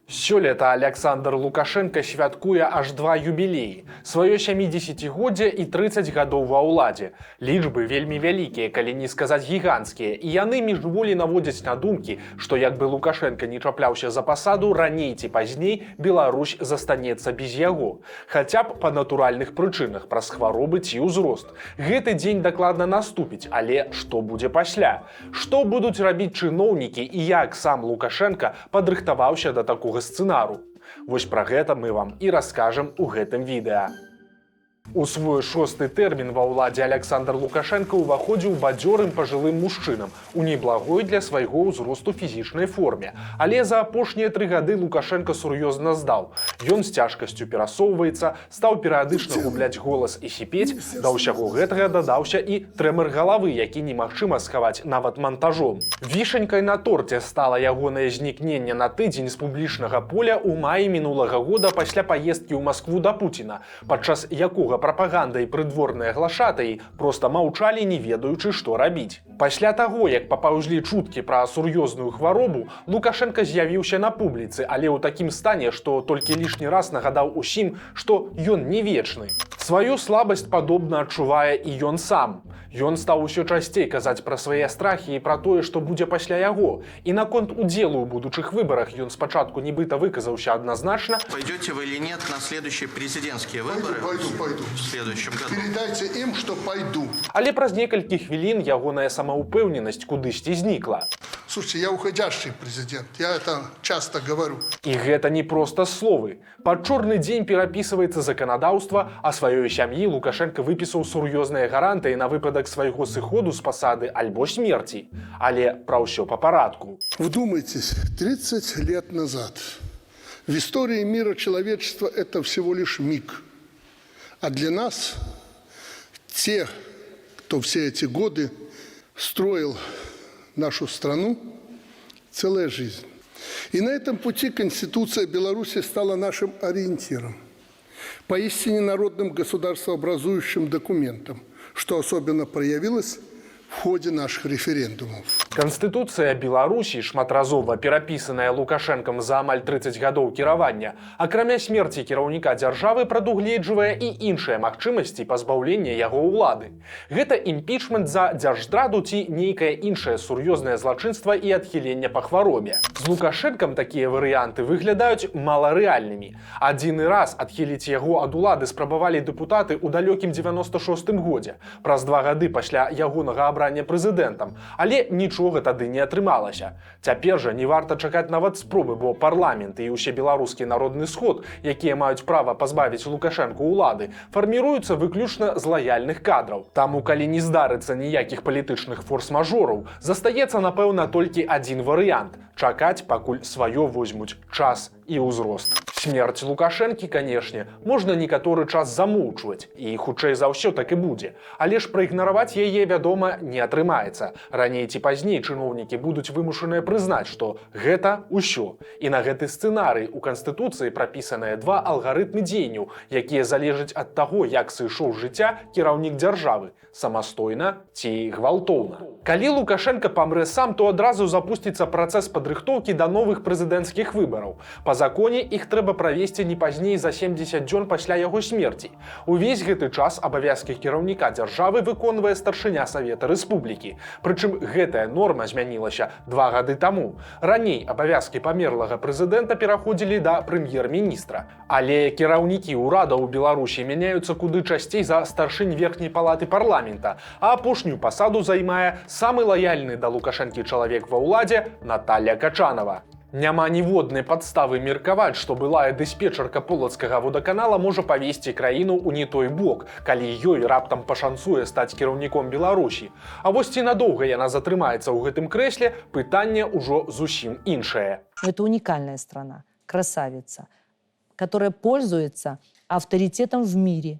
Сёлета Александр Лукашенко святкуе аж два юбілеі. Сваё 70-годдзе і 30 гадоў ва ўладзе. Лічбы вельмі вялікія, калі не сказаць гіганцкія, і яны міжволі наводзяць на думкі, што як бы Лукашенко не чапляўся за пасаду, раней ці пазней Беларусь застанецца без яго. Хаця б па натуральных прычынах, праз хваробы ці ўзрост. Гэты дзень дакладна наступіць, але што будзе пасля? Што будуць рабіць чыноўнікі і як сам Лукашенко падрыхтаваўся да такога сцэнару. Вось пра гэта мы вам і раскажам у гэтым відэа. У свой 6-й тэрмін ва ўладзе Александр Лукашенко ўваходзіў бадзёрым пажылым мужчынам у неблагой для свайго ўзросту фізічнай форме. Але за апошнія 3 гады Лукашенко сур'ёзна здаў. Ён з цяжкасцю перасоўваецца, стаў перыядычна губляць голас і сіпець, да ўсяго гэтага дадаўся і трэмор галавы, які немагчыма схаваць нават монтажом. Вішанькай на торце стала ягонае знікненне на тыдзень з публічнага поля ў маі мінулага года пасля паездкі ў Маскву да Пуціна, падчас якога прапаганда і прыдворныя глашатаі проста маўчалі, не ведаючы, што рабіць. Пасля таго, як папаўзлі чуткі пра сур'ёзную хваробу, Лукашенко з'явіўся на публіцы, але ў такім стане, што толькі лішні раз нагадаў усім, што ён не вечны. Сваю слабасць падобна адчувае і ён сам. Ён стаў усё часцей казаць пра свае страхі і пра тое, што будзе пасля яго. І наконт удзелу ў будучых выбарах ён спачатку нібыта выказаўся адназначна. Пойдете вы или нет на следующие президентские выборы? Пойду. В следующем году. Передайте им, что пойду. Але праз некалькі хвілін ягоная самаўпэўненасць кудысьці знікла. Слушайте, я уходящий президент, я это часто говорю. І гэта не проста словы. Пад чорны дзень перапісваецца заканадаўства, а сваёй сям'і Лукашенко выпісаў сур'ёзныя гарантыі на выпадак свайго сыходу з пасады альбо смерці. Але пра ўсё па парадку. Вдумайтесь, 30 лет назад в истории мира человечества это всего лишь миг. А для нас, те, кто все эти годы строил нашу страну, целая жизнь. И на этом пути Конституция Беларуси стала нашим ориентиром, поистине народным государствообразующим документом, что особенно проявилось в ходе наших референдумов. Канстытуцыя Беларусі, шматразова перапісаная Лукашэнкам за амаль 30 гадоў кіравання, акрамя смерці кіраўніка дзяржавы прадугледжвае і іншыя магчымасці пазбаўлення яго ўлады. Гэта імпічмент за дзяржздраду ці нейкае іншае сур'ёзнае злачынства і адхіленне па хваробе. З Лукашэнкам такія варыянты выглядаюць маларэальнымі. Адзіны раз адхіліць яго ад улады спрабавалі дэпутаты ў далёкім 96-м годзе, праз 2 гады пасля ягонага абрання прэзідэнтам, але нічога тады не атрымалася. Цяпер жа не варта чакаць нават спробы, бо парламент і ўсебеларускі народны сход, якія маюць права пазбавіць Лукашэнку ўлады, фарміруюцца выключна з лаяльных кадраў. Таму, калі не здарыцца ніякіх палітычных форс-мажораў, застаецца, напэўна, толькі адзін варыянт – чакаць, пакуль сваё возьмуць час і ўзрост. Смерць Лукашэнкі, канешне, можна некаторы час замоўчваць, і хутчэй за ўсё так і будзе. Але ж праігнараваць яе, вядома, не атрымаецца. Раней ці пазней чыноўнікі будуць вымушаныя прызнаць, што гэта ўсё. І на гэты сцэнарый у Канстытуцыі прапісаныя 2 алгарытмы дзеянняў, якія залежаць ад таго, як сышоў з жыцця кіраўнік дзяржавы – самастойна ці гвалтоўна. Калі Лукашенко памрэ сам, то адразу запусціцца працэс падрыхтоўкі да новых прэзідэнцкіх выбараў. Па законе іх трэба правесці не пазней за 70 дзён пасля яго смерці. Увесь гэты час абавязкі кіраўніка дзяржавы выконвае старшыня Савета Рэспублікі. Прычым гэтая норма змянілася 2 гады таму. Раней абавязкі памерлага прэзідэнта пераходзілі да прэм'ер-міністра. Але кіраўнікі ўрадаў у Беларусі мяняюцца куды часцей за старшынь верхняй палаты парламента, а апошнюю пасаду займае самы лаяльны да Лукашэнкі чалавек ва ўладзе Наталья Качанова. Няма ніводнай падставы меркаваць, што былая дыспетчарка полацкага водаканала можа павесці краіну ў не той бок, калі ёй раптам пашанцуе стаць кіраўніком Беларусі. А вось ці надоўга яна затрымаецца ў гэтым крэсле, пытанне ўжо зусім іншае. Это уникальная страна, красавица, которая пользуется авторитетом в мире,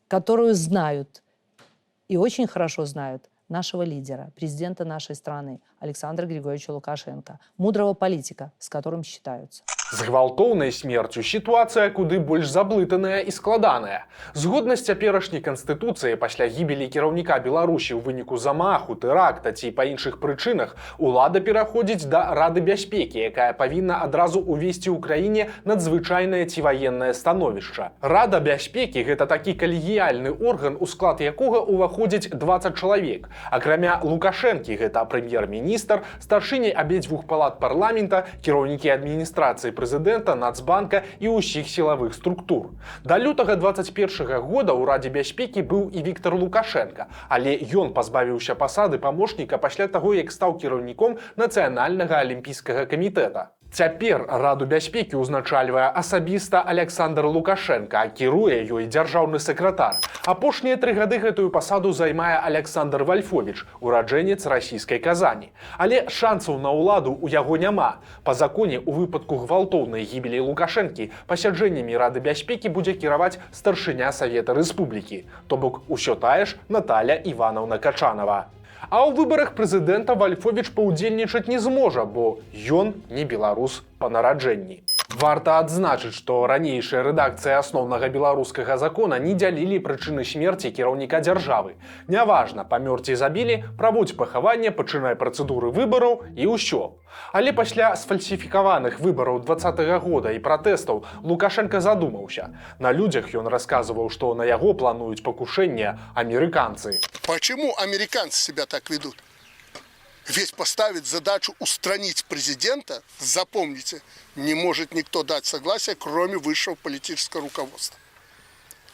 которую знают и очень хорошо знают нашего лидера, президента нашей страны Александра Григорьевича Лукашенко, мудрого политика, с которым считаются. З гвалтоўнай смерцю сітуацыя куды больш заблытаная і складаная. Згодна з цяперашняй канстытуцыяй, пасля гібелі кіраўніка Беларусі ў выніку замаху, тэракта ці па іншых прычынах, улада пераходзіць да Рады бяспекі, якая павінна адразу увесці ў краіне надзвычайнае ці ваеннае становішча. Рада бяспекі – гэта такі калегіяльны орган, у склад якога ўваходзіць 20 чалавек. Акрамя Лукашэнкі – гэта прэм'ер-міністр, старшыні абедзвюх палат парламента, кіраўнікі адміністрацыі прэзідэнта, Нацбанка і ўсіх сілавых структур. Да лютага 21 года ў Радзе бяспекі быў і Віктор Лукашенка, але ён пазбавіўся пасады памочніка пасля таго, як стаў кіраўніком Нацыянальнага алімпійскага камітэта. Цяпер Раду бяспекі ўзначальвае асабіста Александр Лукашенка, а кіруе ёй дзяржаўны сакратар. Апошнія 3 гады гэтую пасаду займае Александр Вольфович, ураджэнец расійскай Казані. Але шансаў на ўладу ў яго няма. Па законе, у выпадку гвалтоўнай гібелі Лукашэнкі пасяджэннямі Рады бяспекі будзе кіраваць старшыня Савета Рэспублікі, то бок усё тая ж Наталя Івановна Качанова. А ў выбарах прэзідэнта Вольфович паўдзельнічаць не зможа, бо ён не беларус па нараджэнні. Варта адзначыць, што ранейшая рэдакцыя асноўнага беларускага закона не дзялілі прычыны смерці кіраўніка дзяржавы. Няважна, памёр ці забілі, праводзь пахаванне, пачынай працэдуры выбараў і ўсё. Але пасля сфальсіфікаваных выбараў 2020 года і пратэстаў Лукашенко задумаўся. На людзях ён расказваў, што на яго плануюць пакушэнне амерыканцы. Почему американцы себя так ведут? Ведь поставить задачу устранить президента, запомните, не может никто дать согласие, кроме высшего политического руководства.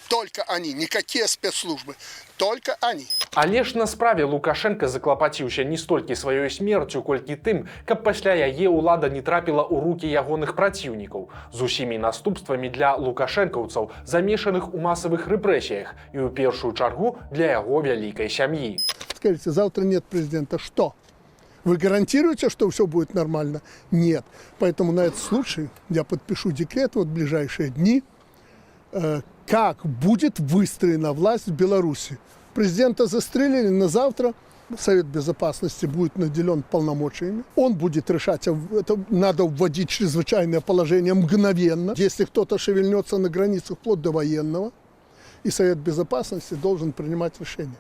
Только они, никакие спецслужбы, только они. Але ж на справе Лукашенко заклапаціўся не столькі сваёй смерцю, колькі тым, каб пасля яе ўлада не трапіла ў рукі ягоных праціўнікаў, з усімі наступствамі для лукашэнкаўцаў, замешаных у масавых рэпрэсіях і ў першую чаргу для яго вялікай сям'і. Скажите, завтра нет президента, что? Вы гарантируете, что все будет нормально? Нет. Поэтому на этот случай я подпишу декрет вот в ближайшие дни, как будет выстроена власть в Беларуси. Президента застрелили, на завтра Совет Безопасности будет наделен полномочиями. Он будет решать, это надо вводить чрезвычайное положение мгновенно, если кто-то шевельнется на границах вплоть до военного, и Совет Безопасности должен принимать решение.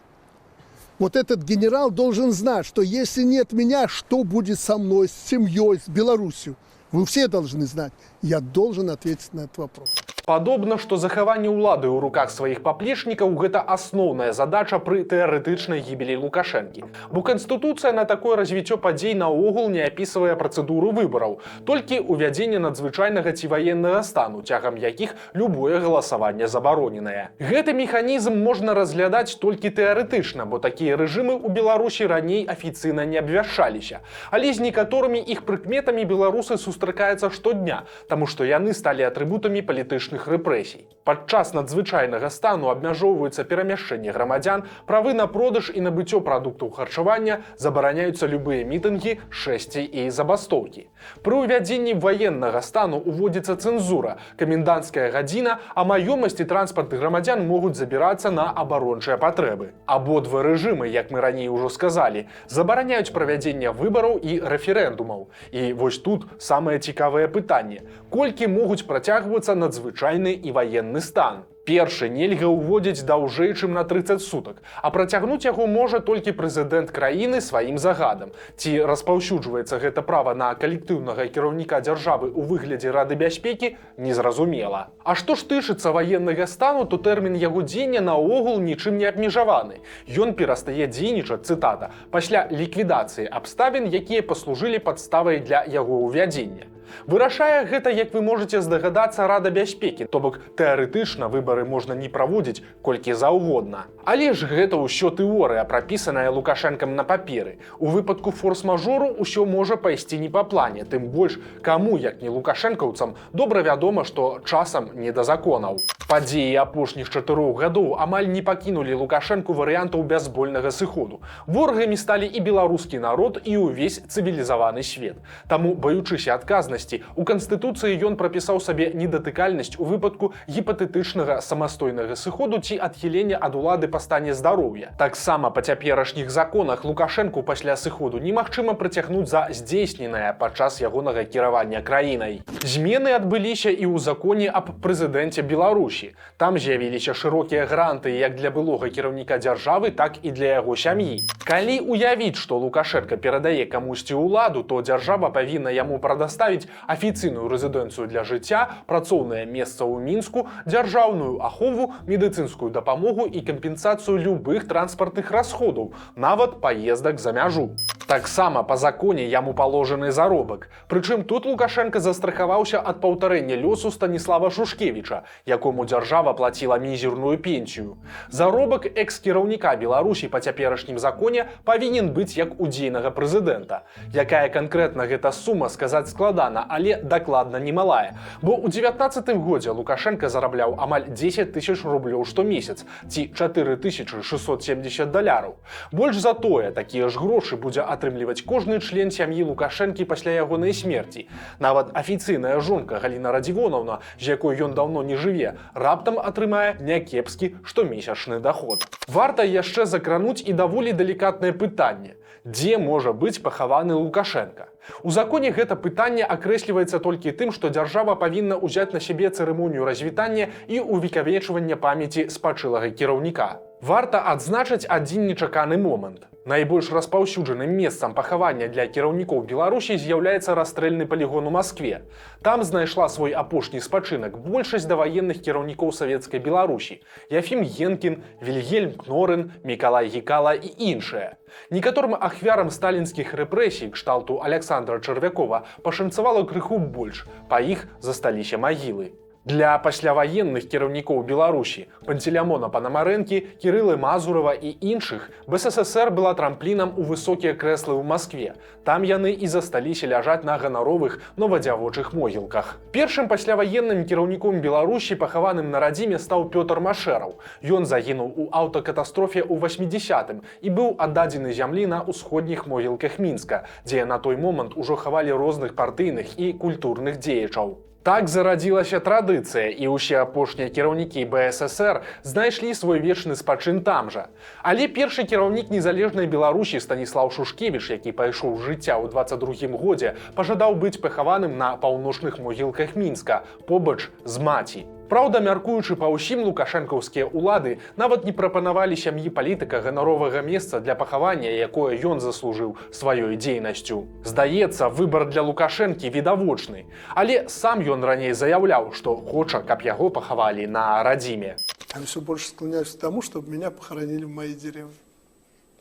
Вот этот генерал должен знать, что если нет меня, что будет со мной, с семьей, с Беларусью? Вы все должны знать. Я должен ответить на этот вопрос. Падобна, што захаванне ўлады ў руках сваіх паплечнікаў – гэта асноўная задача пры тэарэтычнай гібелі Лукашэнкі. Бо Канстытуцыя на такое развіццё падзей наогул не апісвае працэдуру выбараў, толькі ўвядзенне надзвычайнага ці ваеннага стану, цягам якіх любое галасаванне забароненае. Гэты механізм можна разглядаць толькі тэарэтычна, бо такія рэжымы ў Беларусі раней афіцыйна не абвяшчаліся. Але з некаторымі іх прыкметамі беларусы сустракаюцца штодня, таму што яны сталі атрыбутамі палітычных рэпрэсій. Падчас надзвычайнага стану абмяжоўваюцца перамяшчэнне грамадзян, правы на продаж і набыццё прадуктаў харчавання, забараняюцца любыя мітынгі, шэсці і забастоўкі. Пры ўвядзенні ваеннага стану уводзіцца цэнзура, каменданцкая гадзіна, а маёмасць і транспарт грамадзян могуць забірацца на абарончыя патрэбы. Абодва рэжымы, як мы раней ужо сказалі, забараняюць правядзенне выбараў і рэферэндумаў. І вось тут самае цікавае пытанне: колькі могуць працягвацца надзвычайны і ваенны стан? Першы нельга ўводзіць даўжэй, чым на 30 сутак, а працягнуць яго можа толькі прэзідэнт краіны сваім загадам. Ці распаўсюджваецца гэта права на калектыўнага кіраўніка дзяржавы ў выглядзе Рады бяспекі, незразумела. А што ж тычыцца ваеннага стану, то тэрмін яго дзеяння наогул нічым не абмежаваны. Ён перастае дзейнічаць, цытата, пасля ліквідацыі абставін, якія паслужылі падставай для яго ўвядзення. Вырашае гэта, як вы можаце здагадацца, Рада бяспекі, то бок тэарэтычна выбары можна не праводзіць колькі заўгодна. Але ж гэта ўсё тэорыя, прапісаная Лукашэнкам на паперы. У выпадку форс-мажору ўсё можа пайсці не па плане, тым больш каму, як не лукашэнкаўцам, добра вядома, што часам не да законаў. Падзеі апошніх 4 гадоў амаль не пакінулі Лукашэнку варыянтаў бязбольнага сыходу. Ворагамі сталі і беларускі народ, і ўвесь цывілізаваны свет. Таму, баючыся адказнасці частнасці, у Канстытуцыі ён прапісаў сабе недатыкальнасць у выпадку гіпатэтычнага самастойнага сыходу ці адхілення ад улады па стане здароўя. Таксама па цяперашніх законах Лукашэнку пасля сыходу немагчыма прыцягнуць за здзейсненае падчас ягонага кіравання краінай. Змены адбыліся і ў законе аб прэзідэнце Беларусі. Там з'явіліся шырокія гранты як для былога кіраўніка дзяржавы, так і для яго сям'і. Калі уявіць, што Лукашенко перадае камусьці ўладу, то дзяржава павінна яму прадаставіць афіцыйную рэзідэнцыю для жыцця, працоўнае месца ў Мінску, дзяржаўную ахову, медыцынскую дапамогу і кампенсацыю любых транспартных расходаў, нават паездак за мяжу. Таксама па законе яму паложаны заробак. Прычым тут Лукашенко застрахаваўся ад паўтарэння лёсу Станіслава Шушкевіча, якому дзяржава плаціла мізерную пенсію. Заробак экс-кіраўніка Беларусі па цяперашнім законе павінен быць як у дзейнага прэзідэнта. Якая канкрэтна гэта сума, сказаць складана, але дакладна немалая. Бо ў 19 годзе Лукашенко зарабляў амаль 10 тысяч рублёў штомесяц, ці 4670 даляраў. Больш за тое, такія ж грошы будзе атрымліваць кожны член сям'і Лукашэнкі пасля ягонай смерці. Нават афіцыйная жонка Галіна Радзівонаўна, з якой ён даўно не жыве, раптам атрымае някепскі штомесячны даход. Варта яшчэ закрануць і даволі далікатнае пытанне. Дзе можа быць пахаваны Лукашенко? У законе гэта пытанне акрэсліваецца толькі тым, што дзяржава павінна ўзяць на сябе цырымонію развітання і увекавечвання памяці спачылага кіраўніка. Варта адзначыць адзін нечаканы момант. Найбольш распаўсюджаным месцам пахавання для кіраўнікоў Беларусі з'яўляецца расстрэльны палігон у Маскве. Там знайшла свой апошні спачынак большасць даваенных кіраўнікоў савецкай Беларусі: Яфім Генкін, Вільгельм Кнорын, Мікалай Гікала і іншыя. Некаторым ахвярам сталінскіх рэпрэсій кшталту Аляксандра Чарвякова пашанцавала крыху больш, па іх засталіся магілы. Для пасляваенных кіраўнікоў Беларусі Пантелеймона Панамарэнкі, Кірылы Мазурава і іншых БССР была трамплінам у высокія крэслы ў Маскве. Там яны і засталіся ляжаць на ганаровых новадзявочых могілках. Першым пасляваенным кіраўніком Беларусі, пахаваным на радзіме, стаў Пётр Машэраў. Ён загінуў у аўтакатастрофе ў 80-м і быў аддадзены зямлі на ўсходніх могілках Мінска, дзе на той момант ужо хавалі розных партыйных і культурных дзеячаў. Так зарадзілася традыцыя, і ўсе апошнія кіраўнікі БССР знайшлі свой вечны спачын там жа. Але першы кіраўнік незалежнай Беларусі Станіслаў Шушкевіч, які пайшоў з жыцця ў 22-м годзе, пажадаў быць пахаваным на паўночных могілках Мінска, побач з маці. Праўда, мяркуючы па ўсім, лукашэнкаўскія ўлады нават не прапанавалі сям'і палітыка ганаровага месца для пахавання, якое ён заслужыў сваёй дзейнасцю. Здаецца, выбар для Лукашэнкі відавочны, але сам ён раней заяўляў, што хоча, каб яго пахавалі на радзіме. Я все больше склоняюсь к тому, чтобы меня похоронили в моей деревне.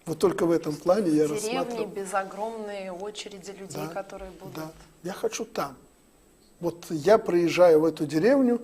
Вот только в этом плане я рассматриваю. Деревни без огромной очереди людей, Да, которые будут. да. Я хочу там. Вот я приезжаю в эту деревню,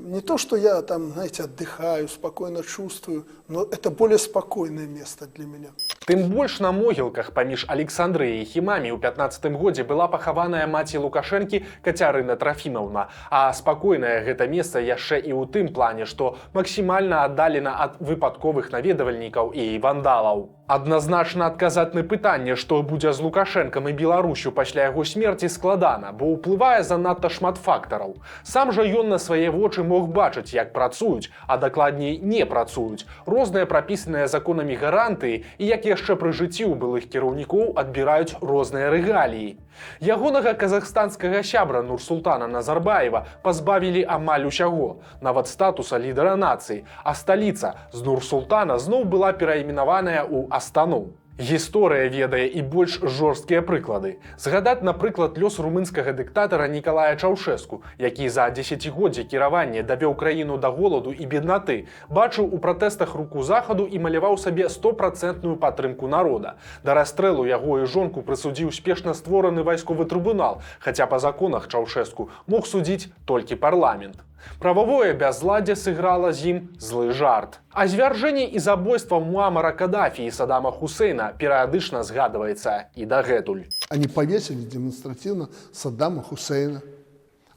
не то, что я там, знаете, отдыхаю, спокойно чувствую, но это более спокойное место для меня. Тым больш на могілках паміж Александрыяй і Хімамі ў 15-м годзе была пахаваная маці Лукашэнкі Кацярына Трафімаўна, а спакойнае гэта месца яшчэ і ў тым плане, што максімальна аддалена ад выпадковых наведвальнікаў і вандалаў. Адназначна адказаць на пытанне, што будзе з Лукашэнкам і Беларусю пасля яго смерці, складана, бо ўплывае занадта шмат фактараў. Сам жа ён на свае вочы мог бачыць, як працуюць, а дакладней не працуюць, розныя прапісаныя законамі гарантыі і як яшчэ пры жыцці ў былых кіраўнікоў адбіраюць розныя рэгаліі. Ягонага казахстанскага сябра Нурсултана Назарбаева пазбавілі амаль усяго, нават статуса лідара нацыі, а сталіца з Нурсултана зноў была перайменаваная ў Астану. Гісторыя ведае і больш жорсткія прыклады. Згадаць, напрыклад, лёс румынскага дыктатара Нікалая Чаўшэску, які за дзесяцігоддзе кіравання давёў краіну да голаду і беднаты, бачыў у пратэстах руку захаду і маляваў сабе 100% падтрымку народа. Да расстрэлу яго і жонку прысудзіў спешна створаны вайсковы трыбунал, хаця па законах Чаўшэску мог судзіць толькі парламент. Прававое бязладдзе сыграла з ім злы жарт. А звяржэнне і забойства Муамара Каддафі і Саддама Хусейна перыядычна згадваецца і дагэтуль. Они повесили демонстративно Саддама Хусейна.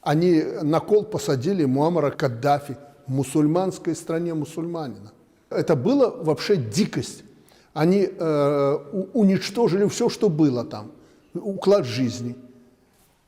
Они на кол посадили Муаммара Каддафи в мусульманской стране мусульманина. Это было вообще дикость. Они уничтожили все, что было там. Уклад жизни.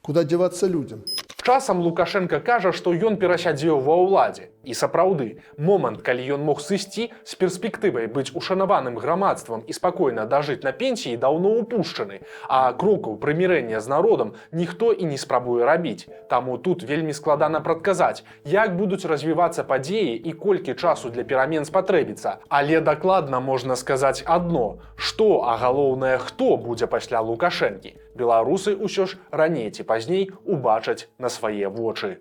Куда деваться людям? Часам Лукашенко кажа, што ён перасядзеў ва ўладзе. І сапраўды, момант, калі ён мог сысці з перспектывай быць ушанаваным грамадствам і спакойна дажыць на пенсіі, даўно упушчаны, а крокаў прымірэння з народам ніхто і не спрабуе рабіць. Таму тут вельмі складана прадказаць, як будуць развівацца падзеі і колькі часу для перамен спатрэбіцца. Але дакладна можна сказаць адно, што, а галоўнае, хто будзе пасля Лукашэнкі. Беларусы ўсё ж раней ці пазней убачаць на свае вочы.